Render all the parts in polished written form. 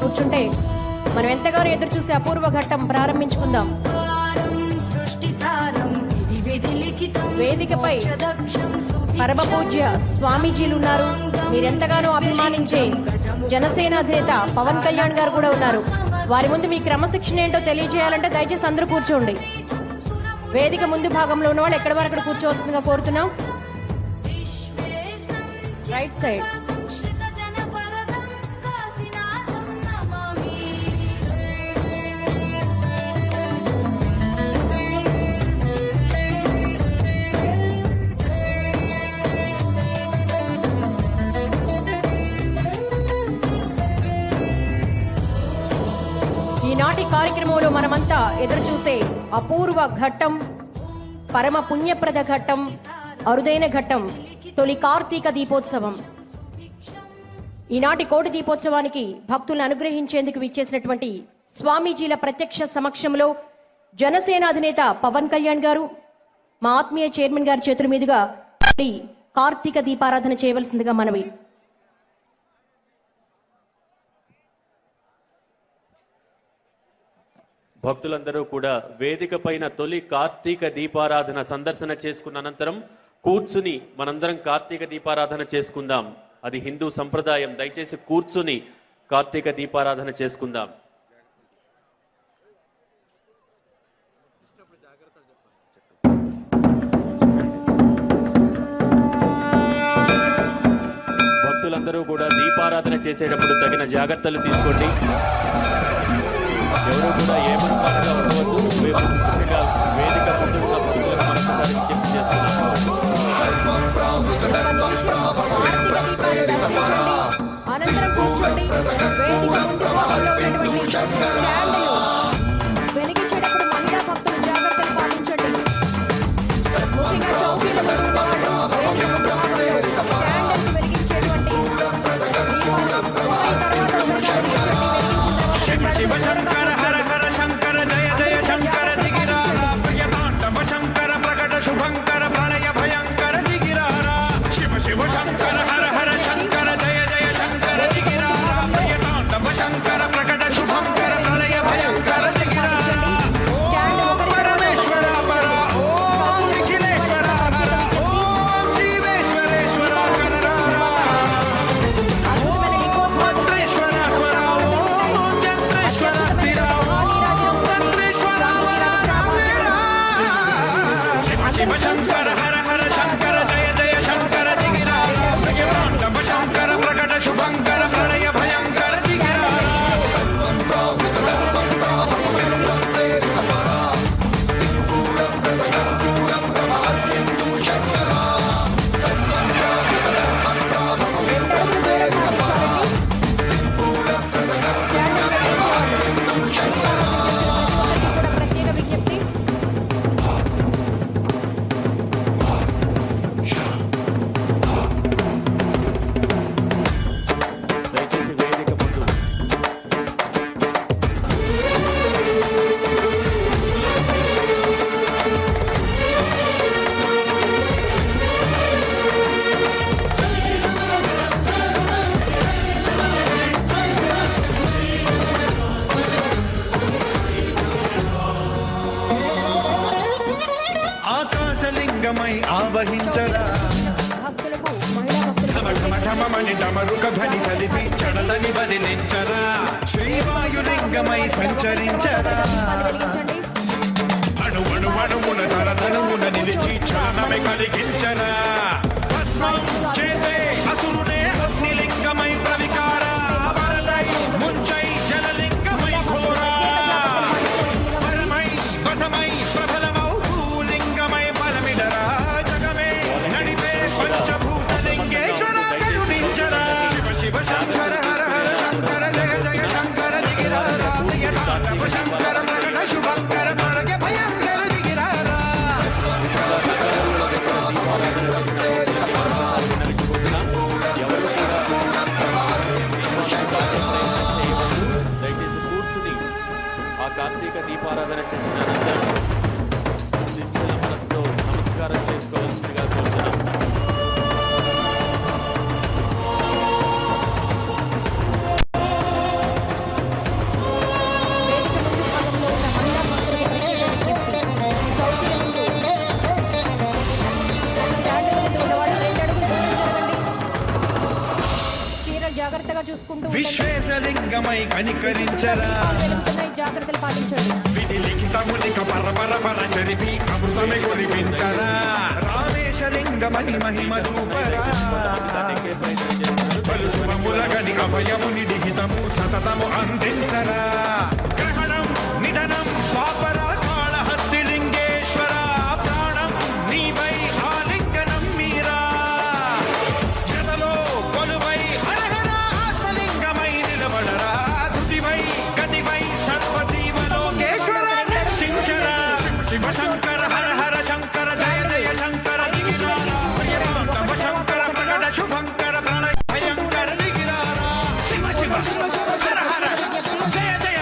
కూర్చుంటే మనం ఎంతగానో ఎదురు చూసే అపూర్వ ఘట్టం ప్రారంభించుకుందాం. వేదికపై పరమ పూజ్య స్వామీజీలు ఉన్నారు. మీరెంతగానో అభిమానించే జనసేన అధినేత పవన్ కళ్యాణ్ గారు కూడా ఉన్నారు. వారి ముందు మీ క్రమశిక్షణ ఏంటో తెలియజేయాలంటే దయచేసి అందరూ కూర్చోండి. వేదిక ముందు భాగంలో ఉన్న వాళ్ళు ఎక్కడి వరకు కూర్చోవలసిందిగా కోరుతున్నాం. Right side. ఈనాటి కార్యక్రమంలో మనమంతా ఎదురు చూసే అపూర్వ ఘట్టం, పరమ పుణ్యప్రద ఘట్టం, అరుదైన ఘట్టం తొలి కార్తీక దీపోత్సవం. ఈనాటి కోటి దీపోత్సవానికి భక్తులను అనుగ్రహించేందుకు విచ్చేసినటువంటి స్వామీజీల ప్రత్యక్ష సమక్షంలో జనసేన అధినేత పవన్ కళ్యాణ్ గారు, మా ఆత్మీయ చైర్మన్ గారి చేతుల మీదుగా కార్తీక దీపారాధన చేయవలసిందిగా మనవి. భక్తులందరూ కూడా వేదిక పైన తొలి కార్తీక దీపారాధన సందర్శన చేసుకున్న అనంతరం కూర్చుని మనందరం కార్తీక దీపారాధన చేసుకుందాం. అది హిందూ సంప్రదాయం. దయచేసి కూర్చుని కార్తీక దీపారాధన చేసుకుందాం. భక్తులందరూ కూడా దీపారాధన చేసేటప్పుడు తగిన జాగ్రత్తలు తీసుకోండి. ఎవరు కూడా ఏమనుకోగా ఉండవద్దు. ముఖ్యంగా వేదిక ముందు ఉన్న భక్తులకు మరొకసారి విజ్ఞప్తి చేస్తున్నాం. అనంతరం కూర్చోండి. వేదిక ముందు భాగంలో ఉన్నటువంటి స్టాండ్లు వెలిగించేటప్పుడు మహిళా భక్తులు జాగ్రత్తలు పాటించండి. ముఖ్యంగా చౌకీల ముందు ఉన్నవాళ్ళు వేదిక ముందు భాగంలో స్టాండ్లను వెలిగించేటువంటి ఆవహించరా డమరుకని కలిపి చడలని బదిలించరా శ్రీవాయులింగమై సంచరించరా అణువున తరతరువున నిలిచి చలనమే కలిగించరా భస్మం చేసే అసురునే అగ్నిలింగమై ప్రవికార వరదై ముంచై జలలింగమై ఘోరా వరమై వసమై ప్రబలమౌ భూలింగమై బలమిడరా జగమే నడిపే పంచభూతలింగేశ్వర కరుణించరా శివ శివ శంకర హర హర శంకర జయ జయ శంకర దిగిరారా తాండవ శంకర ప్రకట శుభంకర ప్రళయ భయంకర దిగిరారా దయచేసి కూర్చుని ఆ కార్తీక దీపారాధన చేసిన అనంతరం నిశ్చల మనసుతో నమస్కారం చేసుకోవాల్సిందిగా కోరుతున్నాం. చూసుకుంటూ ఉండండి. విశ్వేశలింగమై కనికరించరా దీపాలు వెలుగుతున్నాయి, జాగ్రత్తలు పాటించండి. విధి లిఖితమునిక పరపర జరిపి అమృతమే కురిపించరా రామేశలింగమని మహిమ చూపరా పలు శుభములగని అభయముని లిఖితము సతతము అందించరా గ్రహణం నిధనం పాపరా కాళహస్తి లింగేశ్వర ప్రాణం నీవై ఆలింగనం మీరా జతలో కొలువై హరహర ఆత్మలింగమై నిలబడరా తుదివై గతివై సర్వజీవలోకేశ్వర రక్షించరా శివ శంకర హర హర శంకర జయ జయ శంకర దిగిరారా ప్రియతాంతవ శంకర ప్రకట శుభంకర ప్రణయ భయంకర దిగిరారా శివ శివ హర హర జయ జయ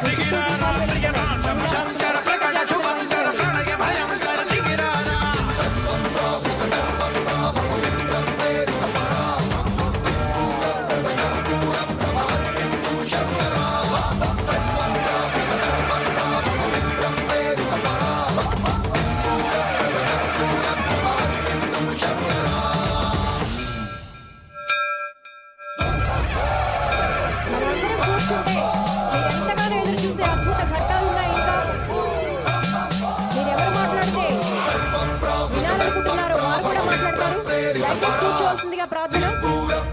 దిగిరారా ప్రియతాంతవ శంకర ప్రకట శుభంకర ప్రణయ భయంకర దిగిరారా మనందరం కూర్చుంటే మీరు ఎంతగానో ఎదురు చూసే అద్భుత ఘట్టాలు ఉన్నాయి. ఇంకా మీరెవరు మాట్లాడితే వినాలనుకుంటున్నారో వారు కూడా మాట్లాడతారు. దయచేసి కూర్చోవలసిందిగా ప్రార్థన.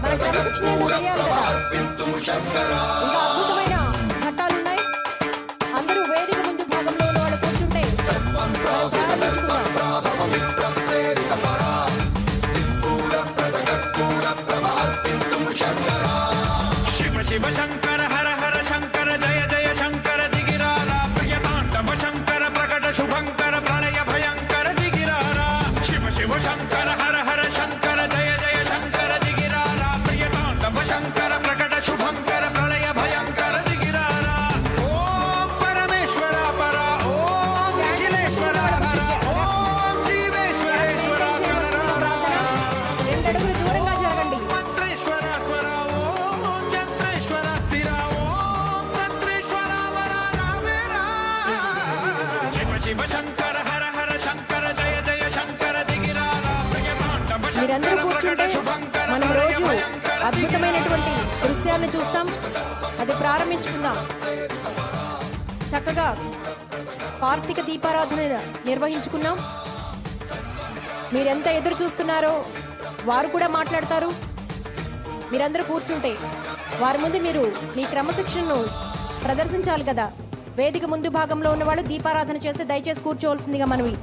మన క్రమశిక్షణ ఏంటో తెలియాలి కదా. ఇంకా అద్భుతమైన ఘట్టాలున్నాయి. అందరూ వేదిక ముందు భాగంలో ఉన్న వాళ్ళు కూర్చుంటే మనం ప్రారంభించుకుందాం. శివ శివ శంకర హర హర శంకర జయ జయ శంకర దిగిరారా ప్రియతాండవ శంకర ప్రకట శుభంకర ప్రళయ భయంకర దిగిరారా శివ శివ శంకర హర హర శంకర జయ జయ శంకర దిగిరారా ప్రియతాండవ శంకర ప్రకట శుభంకర ప్రళయ భయంకర దిగిరారా ఓం పరమేశ్వర పర ఓం అఖిలేశ్వర హర ఓం జీవేశ్వరేశ్వర కరరా రెండు అడుగులు దూరంగా జరగండి. మంత్రేశ్వర స్వర ఓం చంద్రేశ్వర స్థిర ఓం చంద్రేశ్వర వర రావేరా శివ శివ శంకర హర హర శంకర జయ జయ శంకర దిగిరారా ప్రియతాండవ మీరందరూ శంకర ప్రకట కూర్చుంటే శుభంకర మనం ప్రళయ రోజు భయంకర అద్భుతమైనటువంటి దృశ్యాన్ని చూస్తాం. అది ప్రారంభించుకుందాం. చక్కగా కార్తీక దీపారాధన నిర్వహించుకున్నాం. మీరెంత ఎదురు చూస్తున్నారో వారు కూడా మాట్లాడతారు. మీరందరూ కూర్చుంటే వారి ముందు మీరు మీ క్రమశిక్షణను ప్రదర్శించాలి కదా. వేదిక ముందు భాగంలో ఉన్న వాళ్ళు దీపారాధన చేస్తే దయచేసి కూర్చోవలసిందిగా మనవి.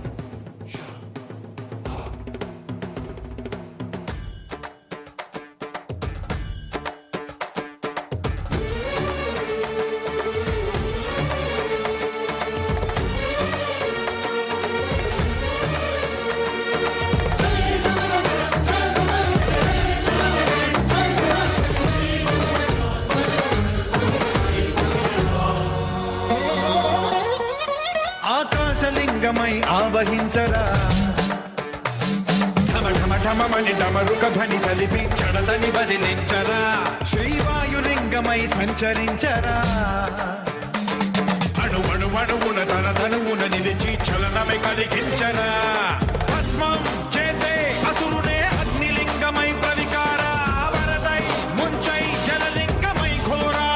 ఆకాశలింగమై ఆవహించరా ఢమ ఢమ ఢమమని డమరుక ధ్వని సలిపి జడతని బదిలించరా శ్రీవాయులింగమై సంచరించరా అణువణువున తన తనువున నిలిచి చలనమై కలిగించరా భస్మం చేసే అసురునే అగ్నిలింగమై ప్రవికార వరదై ముంచై జలలింగమై ఘోరా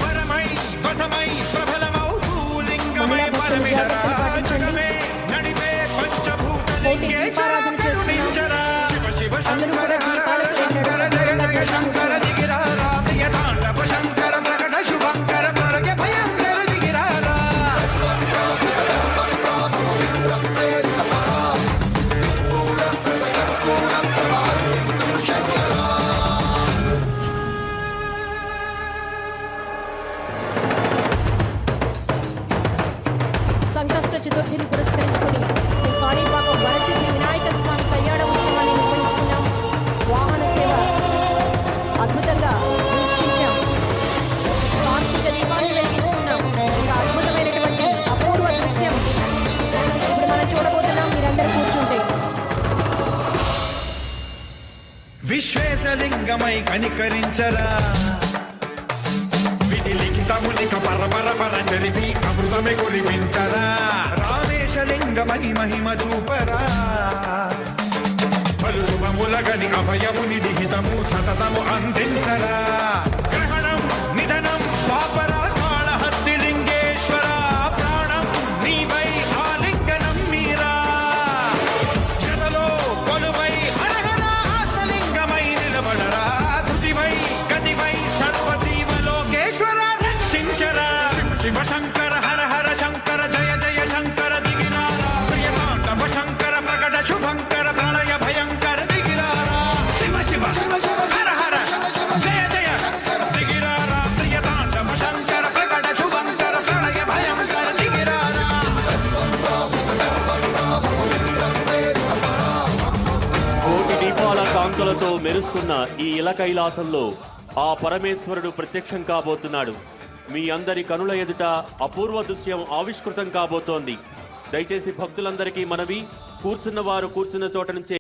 వరమై వసమై ప్రబలమౌ భూలింగమై పరమిడరా జగమే నడిపే పంచభూతలింగేశ్వర కరుణించరా శివ శివ శంకర హర హర శంకర జయ జయ శంకర దిగిరారా ప్రియతాండవ శంకర ప్రకట శుభంకర ప్రళయ భయంకర దిగిరారా సంకష్ట చతుర్థిని పురస్కరించుకుని శ్రీ కాణిపాకం వరసిద్ధి వినాయక స్వామి కళ్యాణ ఉత్సవాన్ని నిర్వహించుకున్నాం. వాహన సేవ అద్భుతంగా వీక్షించాం. కార్తీక దీపాన్ని వెలిగించుకున్నాం. ఇంకా అద్భుతమైనటువంటి అపూర్వ దృశ్యం ఇప్పుడు మనం చూడబోతున్నాం. మీరందరూ కూర్చుంటే విశ్వేశలింగమై కనికరించరా విధి లిఖితమునిక పరపర జరిపి అమృతమే కురిపించరా రామేశలింగమై మహిమ చూపరా పలు శుభములగని అభయముని లిఖితము సతతము అందించరా కాంతులతో మెరుస్తున్న ఈ ఇల కైలాసంలో ఆ పరమేశ్వరుడు ప్రత్యక్షం కాబోతున్నాడు. మీ అందరి కనుల ఎదుట అపూర్వ దృశ్యం ఆవిష్కృతం కాబోతోంది. దయచేసి భక్తులందరికీ మనవి, కూర్చున్న వారు కూర్చున్న చోట నుంచే